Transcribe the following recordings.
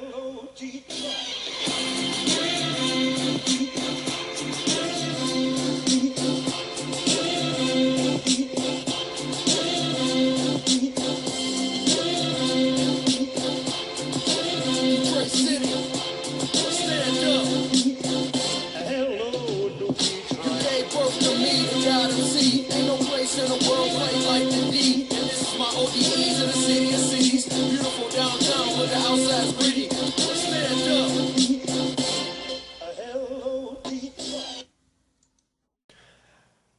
In the world quite like the D. And this is my ODEs in the city of cities. Beautiful downtown with the outside's pretty. Stand up. Hello, Detroit.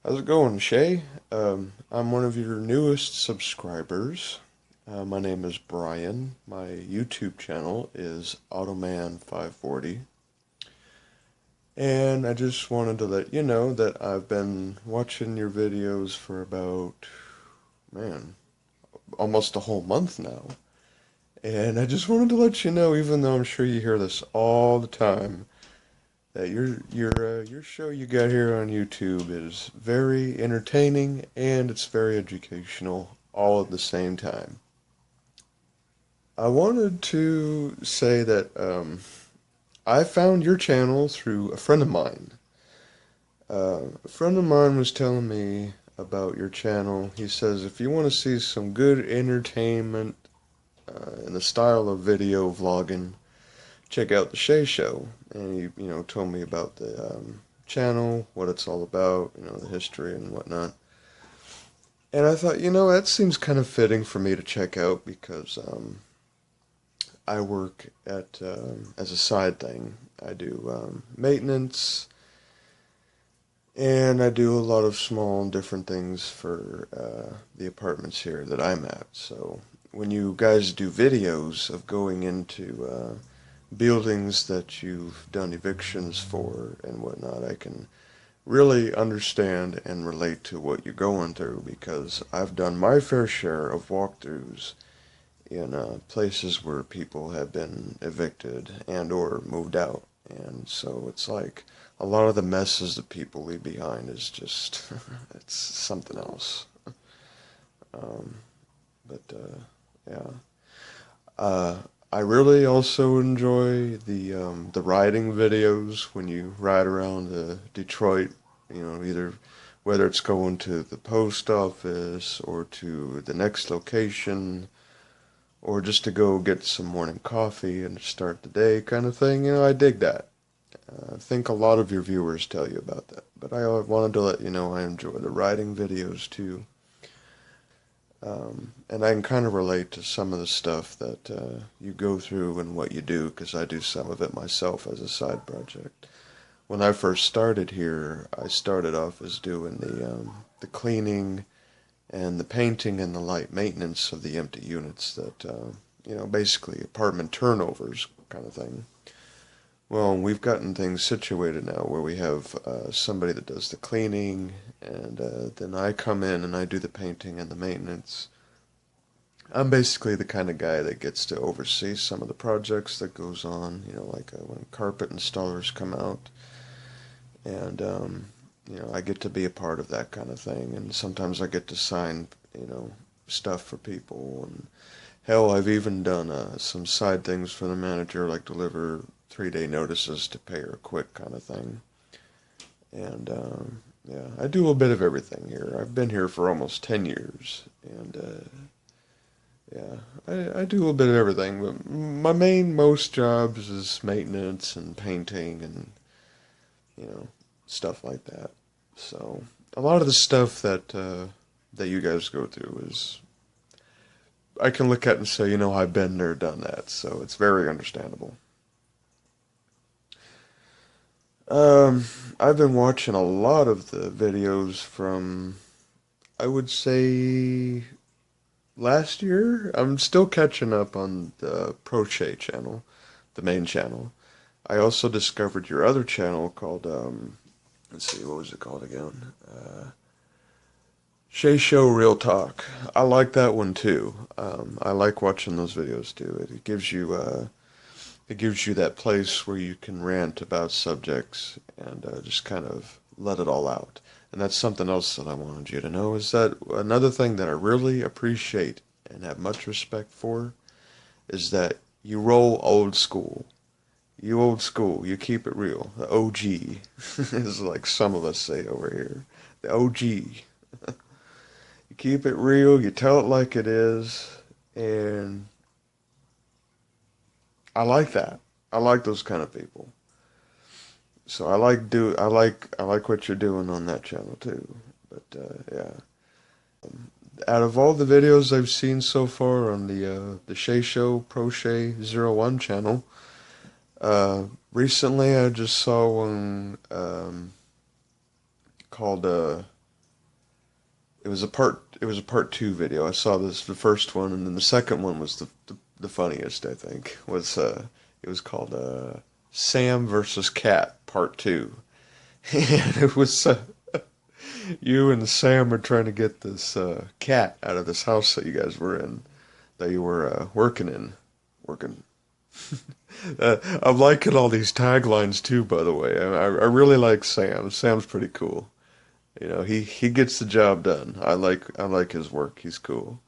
How's it going, Shea? I'm one of your newest subscribers. My name is Brian. My YouTube channel is Automan540. And I just wanted to let you know that I've been watching your videos for about, almost a whole month now. And I just wanted to let you know, even though I'm sure you hear this all the time, that your show you got here on YouTube is very entertaining and it's very educational all at the same time. I wanted to say that I found your channel through a friend of mine. A friend of mine was telling me about your channel. He says if you want to see some good entertainment in the style of video vlogging, check out the Shea Show. And he, told me about the channel, what it's all about, the history and whatnot. And I thought, that seems kind of fitting for me to check out because I work at, as a side thing, I do maintenance, and I do a lot of small and different things for the apartments here that I'm at. So when you guys do videos of going into buildings that you've done evictions for and whatnot, I can really understand and relate to what you're going through because I've done my fair share of walkthroughs in places where people have been evicted and or moved out. And so it's like a lot of the messes that people leave behind is just, it's something else. Yeah. I really also enjoy the riding videos when you ride around Detroit, either whether it's going to the post office or to the next location, or just to go get some morning coffee and start the day kind of thing. I dig that. I think a lot of your viewers tell you about that. But I wanted to let you know I enjoy the riding videos too. And I can kind of relate to some of the stuff that you go through and what you do, because I do some of it myself as a side project. When I first started here, I started off as doing the cleaning and the painting and the light maintenance of the empty units that, basically apartment turnovers kind of thing. Well, we've gotten things situated now where we have somebody that does the cleaning, and then I come in and I do the painting and the maintenance. I'm basically the kind of guy that gets to oversee some of the projects that goes on, like when carpet installers come out, and I get to be a part of that kind of thing, and sometimes I get to sign, stuff for people, and hell, I've even done some side things for the manager, like deliver 3-day notices to pay her quick kind of thing. And, yeah, I do a bit of everything here. I've been here for almost 10 years, and, yeah, I do a bit of everything, but my most jobs is maintenance and painting and, stuff like that. So a lot of the stuff that that you guys go through is, I can look at and say, I've been there, done that. So it's very understandable. I've been watching a lot of the videos from, I would say, last year. I'm still catching up on the Shea channel, the main channel. I also discovered your other channel called, let's see, what was it called again? Shea Show Real Talk. I like that one too. I like watching those videos too. It gives you that place where you can rant about subjects and just kind of let it all out. And that's something else that I wanted you to know, is that another thing that I really appreciate and have much respect for is that You roll old school. You old school. You keep it real. The OG is like some of us say over here. The OG. You keep it real. You tell it like it is, and I like that. I like those kind of people. So I like what you're doing on that channel too. But yeah, out of all the videos I've seen so far on the Shea Show Pro Shea 01 channel, recently I just saw one called it was a part two video. I saw the first one, and then the second one was the funniest, I think. Was it was called Sam versus Cat Part 2. And it was you and Sam were trying to get this cat out of this house that you guys were in, that you were working in. Working. I'm liking all these taglines too, by the way. I really like Sam. Sam's pretty cool. You know, he gets the job done. I like his work. He's cool.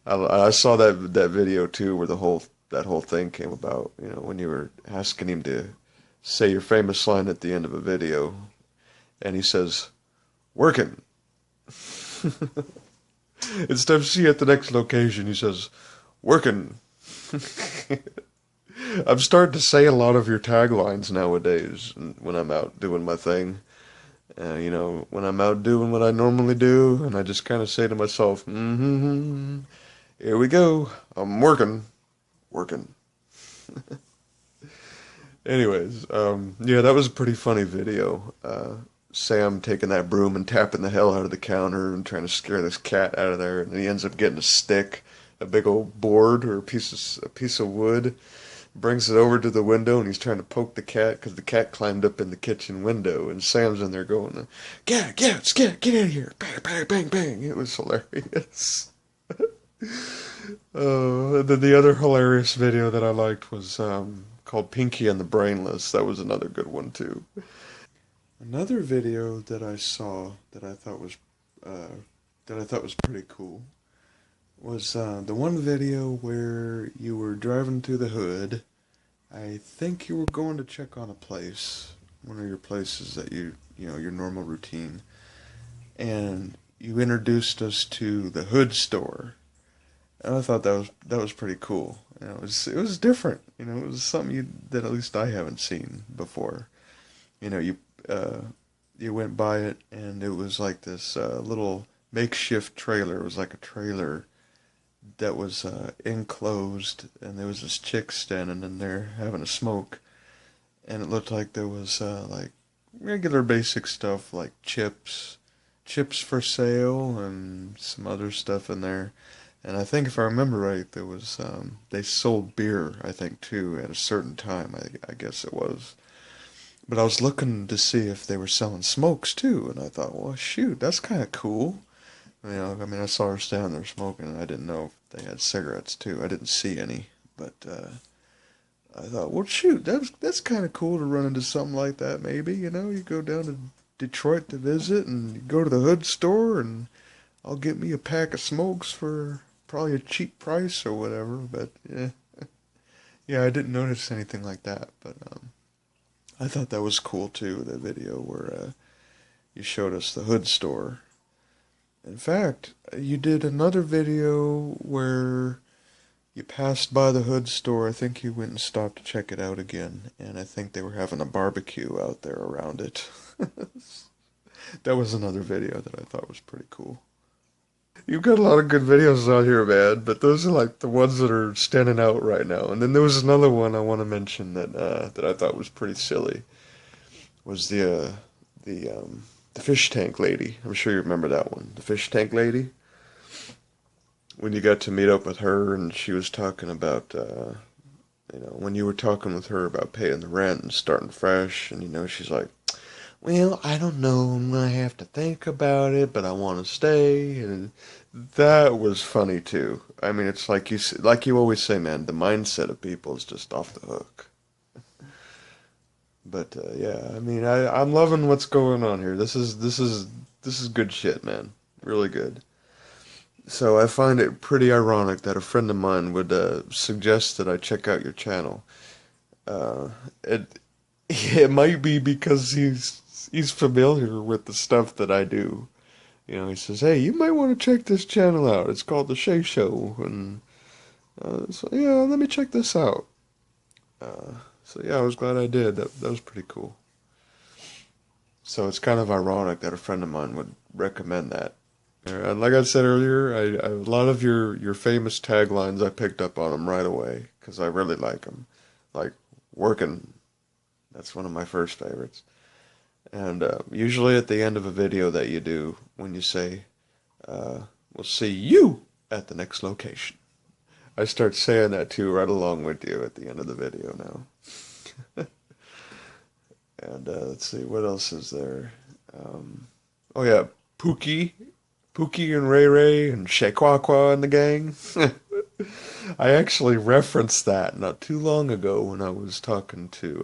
I saw that video too, where that whole thing came about. You know, when you were asking him to say your famous line at the end of a video, and he says, "Working." Instead of "see you at the next location," he says, "Working." I'm starting to say a lot of your taglines nowadays when I'm out doing my thing. You know, when I'm out doing what I normally do, and I just kind of say to myself, mm-hmm, here we go, I'm working, working. Anyways, yeah, that was a pretty funny video. Sam taking that broom and tapping the hell out of the counter and trying to scare this cat out of there, and he ends up getting a stick, a big old board or a piece of wood, brings it over to the window, and he's trying to poke the cat because the cat climbed up in the kitchen window, and Sam's in there going, get out of here, bang, bang, bang, bang. It was hilarious. And then the other hilarious video that I liked was called Pinky and the Brainless. That was another good one too. Another video that I saw that I thought was pretty cool was the one video where you were driving through the hood. I think you were going to check on a place, one of your places that you know, your normal routine, and you introduced us to the hood store. And I thought that was pretty cool. You know, it was different. You know, it was something that at least I haven't seen before. You know, you went by it, and it was like this little makeshift trailer. It was like a trailer that was enclosed, and there was this chick standing in there having a smoke, and it looked like there was like regular basic stuff like chips for sale, and some other stuff in there. And I think if I remember right, there was they sold beer, I think too, at a certain time. I guess it was. But I was looking to see if they were selling smokes too, and I thought, well, shoot, that's kind of cool. You know, I mean, I saw her standing there smoking, and I didn't know if they had cigarettes too. I didn't see any, but I thought, well, shoot, that's kind of cool to run into something like that. Maybe, you know, you go down to Detroit to visit, and you go to the hood store, and I'll get me a pack of smokes for probably a cheap price or whatever. But yeah, yeah, I didn't notice anything like that. But I thought that was cool too. The video where you showed us the hood store. In fact, you did another video where you passed by the hood store. I think you went and stopped to check it out again, and I think they were having a barbecue out there around it. That was another video that I thought was pretty cool. You've got a lot of good videos out here, man, but those are like the ones that are standing out right now. And then there was another one I want to mention that I thought was pretty silly. Was the fish tank lady. I'm sure you remember that one. The fish tank lady. When you got to meet up with her, and she was talking about, you know, when you were talking with her about paying the rent and starting fresh, and you know, she's like, well, I don't know, I'm gonna have to think about it, but I want to stay, and that was funny too. I mean, it's like you always say, man, the mindset of people is just off the hook. But yeah, I mean, I'm loving what's going on here. This is good shit, man. Really good. So I find it pretty ironic that a friend of mine would suggest that I check out your channel. Uh, it it might be because he's familiar with the stuff that I do. You know, he says, "Hey, you might want to check this channel out. It's called the Shea Show," and so yeah, let me check this out. So yeah, I was glad I did. That was pretty cool. So it's kind of ironic that a friend of mine would recommend that. And like I said earlier, a lot of your famous taglines I picked up on them right away because I really like them. Like working, that's one of my first favorites. And usually at the end of a video that you do, when you say, "We'll see you at the next location," I start saying that too right along with you at the end of the video now. And let's see, what else is there? Oh yeah, Pookie, Pookie and Ray Ray and Shea and the gang. I actually referenced that not too long ago when I was talking to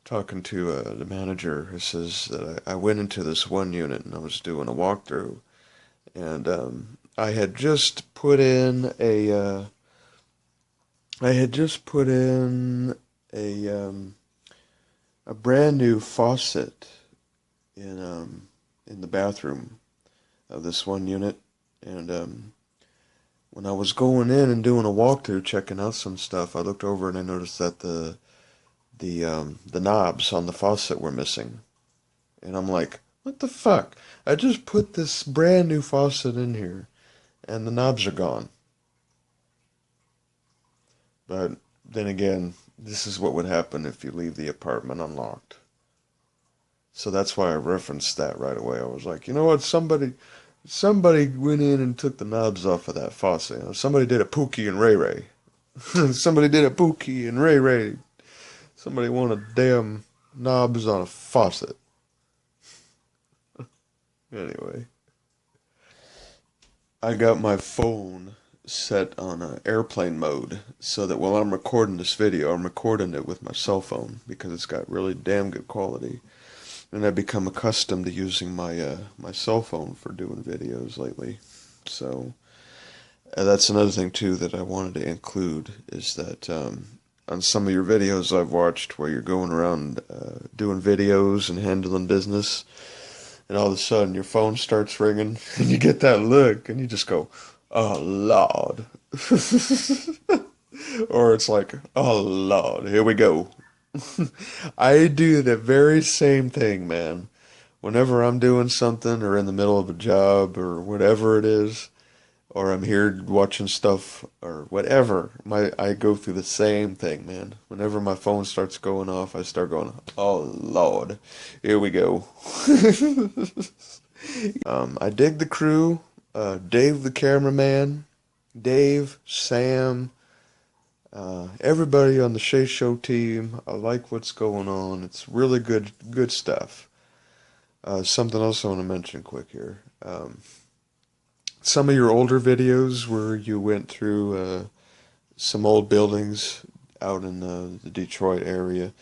the manager who says that I went into this one unit and I was doing a walkthrough, and I had just put in a brand new faucet in the bathroom of this one unit, and when I was going in and doing a walkthrough, checking out some stuff, I looked over and I noticed that the knobs on the faucet were missing. And I'm like, what the fuck? I just put this brand new faucet in here and the knobs are gone. But then again, this is what would happen if you leave the apartment unlocked. So that's why I referenced that right away. I was like, you know what? Somebody went in and took the knobs off of that faucet. You know, somebody did a Pookie and Ray Ray. Somebody did a Pookie and Ray Ray. Somebody wanted damn knobs on a faucet. Anyway, I got my phone set on airplane mode so that while I'm recording this video, I'm recording it with my cell phone because it's got really damn good quality. And I've become accustomed to using my cell phone for doing videos lately. So that's another thing too that I wanted to include is that on some of your videos I've watched where you're going around doing videos and handling business, and all of a sudden your phone starts ringing, and you get that look, and you just go, "Oh Lord," or it's like, "Oh Lord, here we go." I do the very same thing, man. Whenever I'm doing something or in the middle of a job or whatever it is, or I'm here watching stuff or whatever, I go through the same thing, man. Whenever my phone starts going off, I start going, "Oh Lord, here we go." I dig the crew, Dave the cameraman, Dave, Sam, everybody on the Shea Show team. I like what's going on. It's really good stuff. Something else I want to mention quick here. Some of your older videos where you went through some old buildings out in the Detroit area,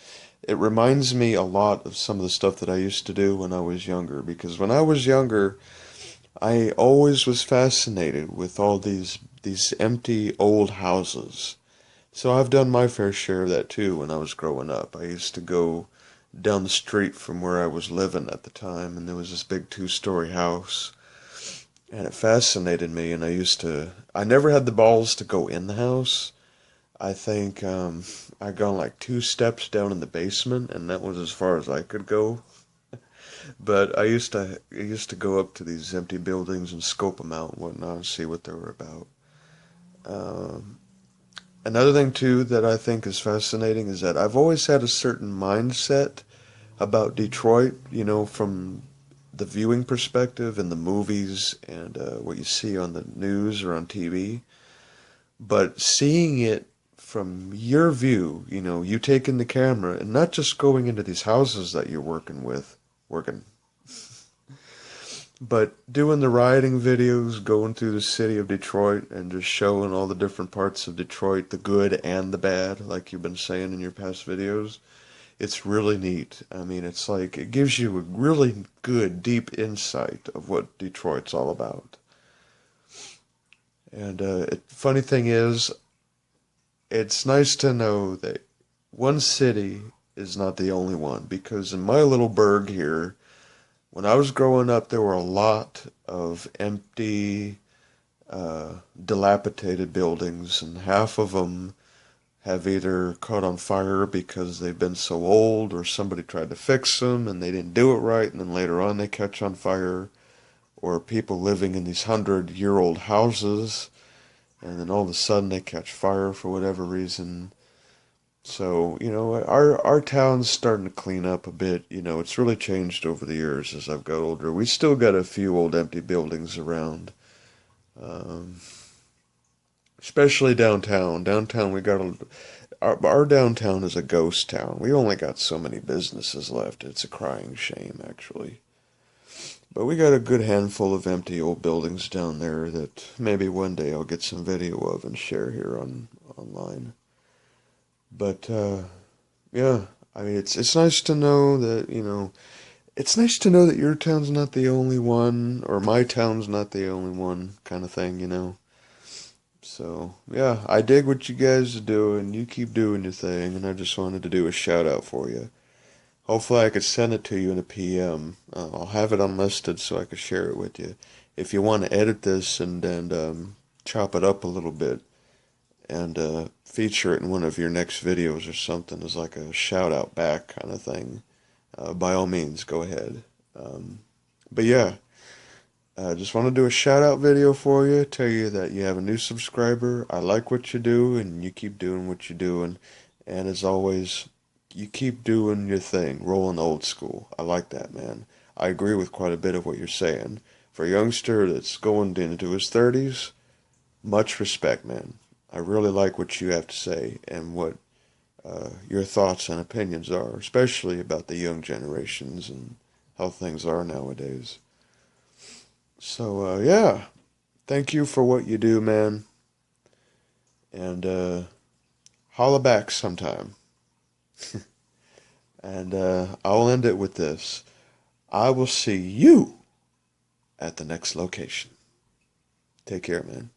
it reminds me a lot of some of the stuff that I used to do when I was younger. Because when I was younger, I always was fascinated with all these empty old houses. So I've done my fair share of that too when I was growing up. I used to go down the street from where I was living at the time, and there was this big two-story house. And it fascinated me, and I never had the balls to go in the house. I think I gone like 2 steps down in the basement, and that was as far as I could go. But I used to go up to these empty buildings and scope them out and whatnot and see what they were about. Um, Another thing too that I think is fascinating is that I've always had a certain mindset about Detroit, you know, from the viewing perspective in the movies and what you see on the news or on TV. But seeing it from your view, you know, you taking the camera and not just going into these houses that you're working, but doing the riding videos, going through the city of Detroit and just showing all the different parts of Detroit, the good and the bad, like you've been saying in your past videos. It's really neat. I mean, it's like it gives you a really good, deep insight of what Detroit's all about. And funny thing is, it's nice to know that one city is not the only one, because in my little burg here, when I was growing up, there were a lot of empty, dilapidated buildings, and half of them have either caught on fire because they've been so old, or somebody tried to fix them and they didn't do it right, and then later on they catch on fire, or people living in these 100-year-old houses, and then all of a sudden they catch fire for whatever reason. So, our town's starting to clean up a bit. It's really changed over the years as I've got older. We still got a few old empty buildings around, um, especially downtown. Downtown, our downtown is a ghost town. We only got so many businesses left. It's a crying shame, actually. But we got a good handful of empty old buildings down there that maybe one day I'll get some video of and share here online. But yeah, I mean it's nice to know that, it's nice to know that your town's not the only one, or my town's not the only one, kind of thing. So, yeah, I dig what you guys are doing. You keep doing your thing, and I just wanted to do a shout out for you. Hopefully I could send it to you in a PM. I'll have it unlisted so I could share it with you. If you want to edit this and chop it up a little bit and feature it in one of your next videos or something as like a shout out back kind of thing, by all means, go ahead. But yeah, just want to do a shout out video for you, tell you that you have a new subscriber. I like what you do, and you keep doing what you're doing. And as always, you keep doing your thing, rolling old school. I like that, man. I agree with quite a bit of what you're saying. For a youngster that's going into his 30s, much respect, man. I really like what you have to say and what your thoughts and opinions are, especially about the young generations and how things are nowadays. So, yeah, thank you for what you do, man. And holla back sometime. And I'll end it with this. I will see you at the next location. Take care, man.